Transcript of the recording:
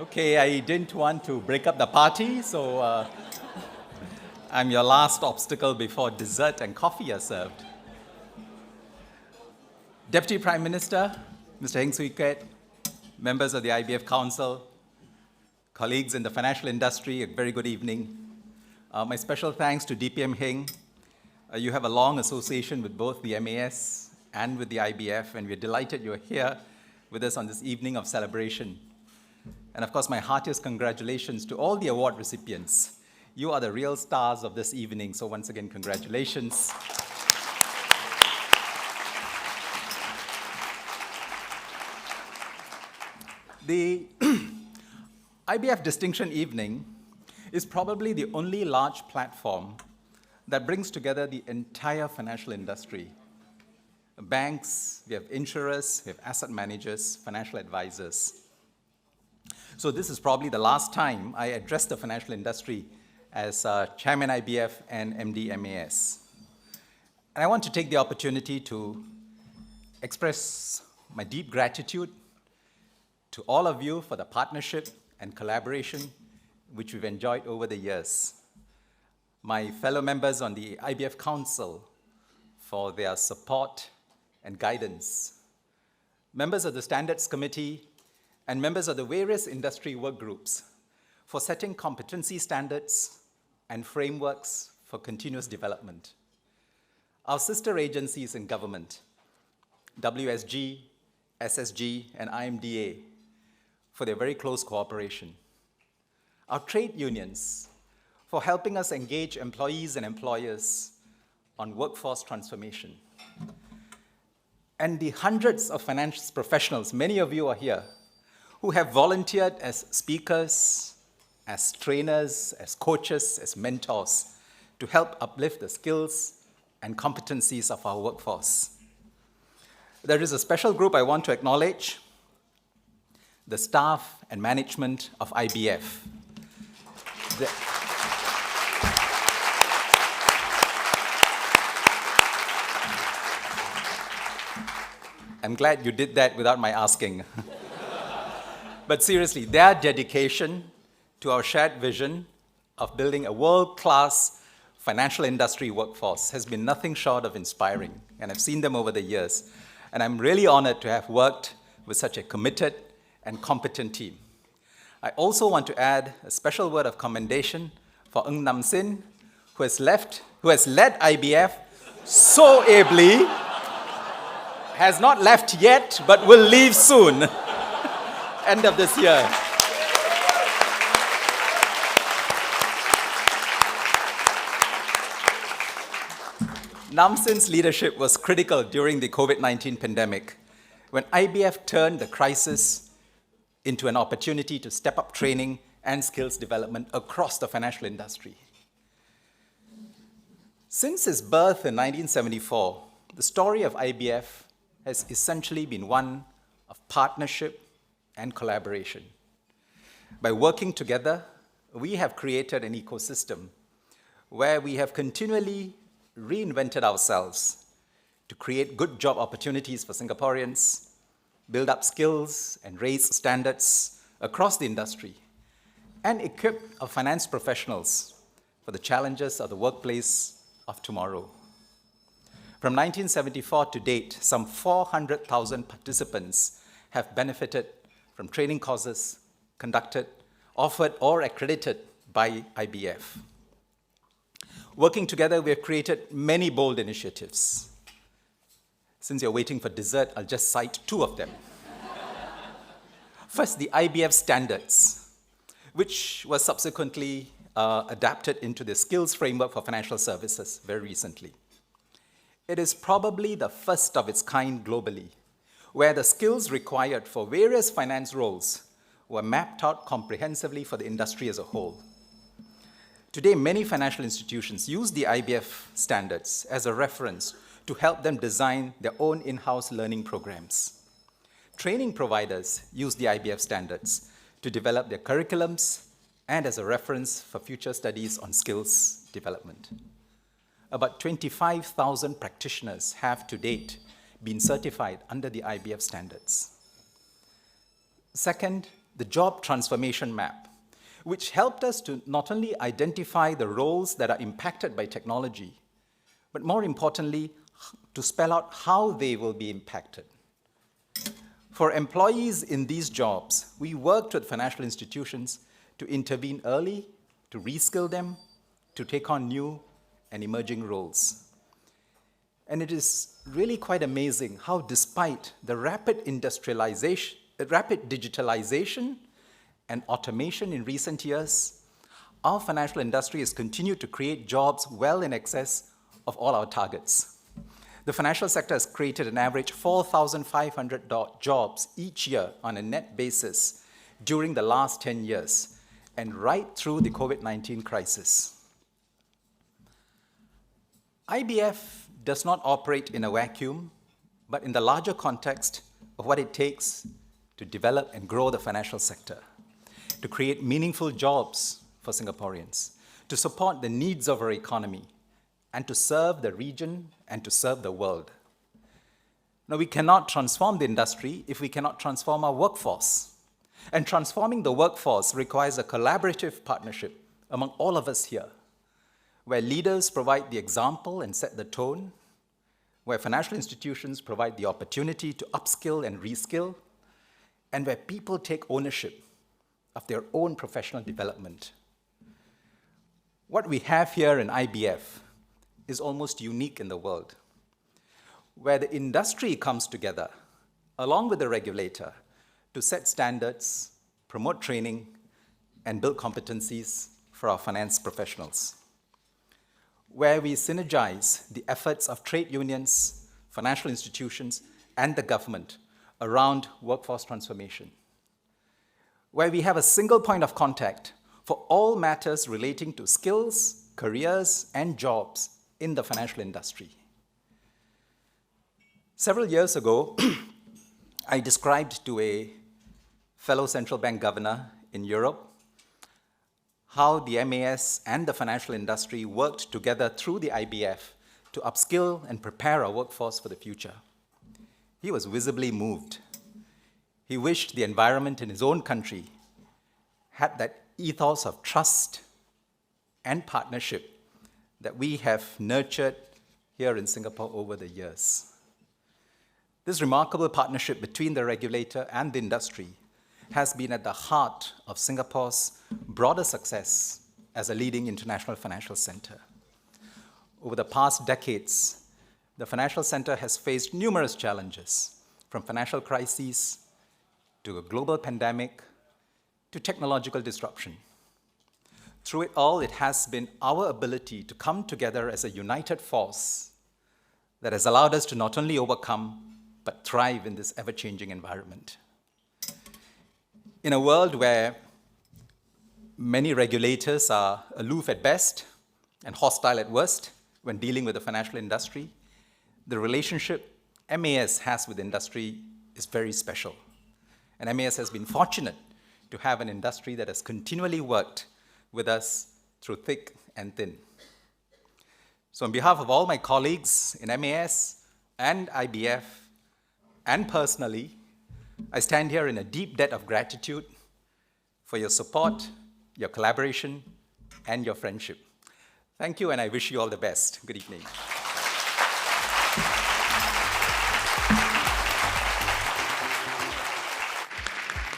Okay, I didn't want to break up the party, so I'm your last obstacle before dessert and coffee are served. Deputy Prime Minister, Mr. Heng Swee Keat, members of the IBF Council, colleagues in the financial industry, a very good evening. My special thanks to DPM Heng. You have a long association with both the MAS and with the IBF, and we're delighted you're here with us on this evening of celebration. And of course, my heartiest congratulations to all the award recipients. You are the real stars of this evening, so once again, congratulations. The IBF Distinction Evening is probably the only large platform that brings together the entire financial industry. Banks, we have insurers, we have asset managers, financial advisors. So this is probably the last time I address the financial industry as Chairman IBF and MD MAS. And I want to take the opportunity to express my deep gratitude to all of you for the partnership and collaboration which we've enjoyed over the years. My fellow members on the IBF Council for their support and guidance. Members of the Standards Committee and members of the various industry work groups for setting competency standards and frameworks for continuous development. Our sister agencies in government, WSG, SSG, and IMDA, for their very close cooperation. Our trade unions for helping us engage employees and employers on workforce transformation. And the hundreds of finance professionals, many of you are here, who have volunteered as speakers, as trainers, as coaches, as mentors, to help uplift the skills and competencies of our workforce. There is a special group I want to acknowledge, the staff and management of IBF. I'm glad you did that without my asking. But seriously, their dedication to our shared vision of building a world-class financial industry workforce has been nothing short of inspiring, and I've seen them over the years. And I'm really honored to have worked with such a committed and competent team. I also want to add a special word of commendation for Ng Nam Sin, who has led IBF so ably, has not left yet, but will leave soon, end of this year. Nam Sin's leadership was critical during the COVID-19 pandemic, when IBF turned the crisis into an opportunity to step up training and skills development across the financial industry. Since its birth in 1974, the story of IBF has essentially been one of partnership and collaboration. By working together, we have created an ecosystem where we have continually reinvented ourselves to create good job opportunities for Singaporeans, build up skills and raise standards across the industry, and equip our finance professionals for the challenges of the workplace of tomorrow. From 1974 to date, some 400,000 participants have benefited from training courses conducted, offered, or accredited by IBF. Working together, we have created many bold initiatives. Since you're waiting for dessert, I'll just cite two of them. First, the IBF standards, which was subsequently adapted into the skills framework for financial services very recently. It is probably the first of its kind globally, where the skills required for various finance roles were mapped out comprehensively for the industry as a whole. Today, many financial institutions use the IBF standards as a reference to help them design their own in-house learning programs. Training providers use the IBF standards to develop their curriculums and as a reference for future studies on skills development. About 25,000 practitioners have to date been certified under the IBF standards. Second, the Job Transformation Map, which helped us to not only identify the roles that are impacted by technology, but more importantly, to spell out how they will be impacted. For employees in these jobs, we worked with financial institutions to intervene early, to reskill them, to take on new and emerging roles. And it is really quite amazing how, despite the rapid digitalization and automation in recent years, our financial industry has continued to create jobs well in excess of all our targets. The financial sector has created an average 4,500 jobs each year on a net basis during the last 10 years, and right through the COVID-19 crisis. IBF does not operate in a vacuum, but in the larger context of what it takes to develop and grow the financial sector, to create meaningful jobs for Singaporeans, to support the needs of our economy, and to serve the region and to serve the world. Now, we cannot transform the industry if we cannot transform our workforce. And transforming the workforce requires a collaborative partnership among all of us here, where leaders provide the example and set the tone, where financial institutions provide the opportunity to upskill and reskill, and where people take ownership of their own professional development. What we have here in IBF is almost unique in the world, where the industry comes together, along with the regulator, to set standards, promote training, and build competencies for our finance professionals. Where we synergize the efforts of trade unions, financial institutions, and the government around workforce transformation. Where we have a single point of contact for all matters relating to skills, careers, and jobs in the financial industry. Several years ago, I described to a fellow central bank governor in Europe how the MAS and the financial industry worked together through the IBF to upskill and prepare our workforce for the future. He was visibly moved. He wished the environment in his own country had that ethos of trust and partnership that we have nurtured here in Singapore over the years. This remarkable partnership between the regulator and the industry has been at the heart of Singapore's broader success as a leading international financial center. Over the past decades, the financial center has faced numerous challenges, from financial crises to a global pandemic to technological disruption. Through it all, it has been our ability to come together as a united force that has allowed us to not only overcome, but thrive in this ever-changing environment. In a world where many regulators are aloof at best and hostile at worst when dealing with the financial industry, the relationship MAS has with industry is very special. And MAS has been fortunate to have an industry that has continually worked with us through thick and thin. So on behalf of all my colleagues in MAS and IBF, and personally, I stand here in a deep debt of gratitude for your support, your collaboration, and your friendship. Thank you, and I wish you all the best. Good evening.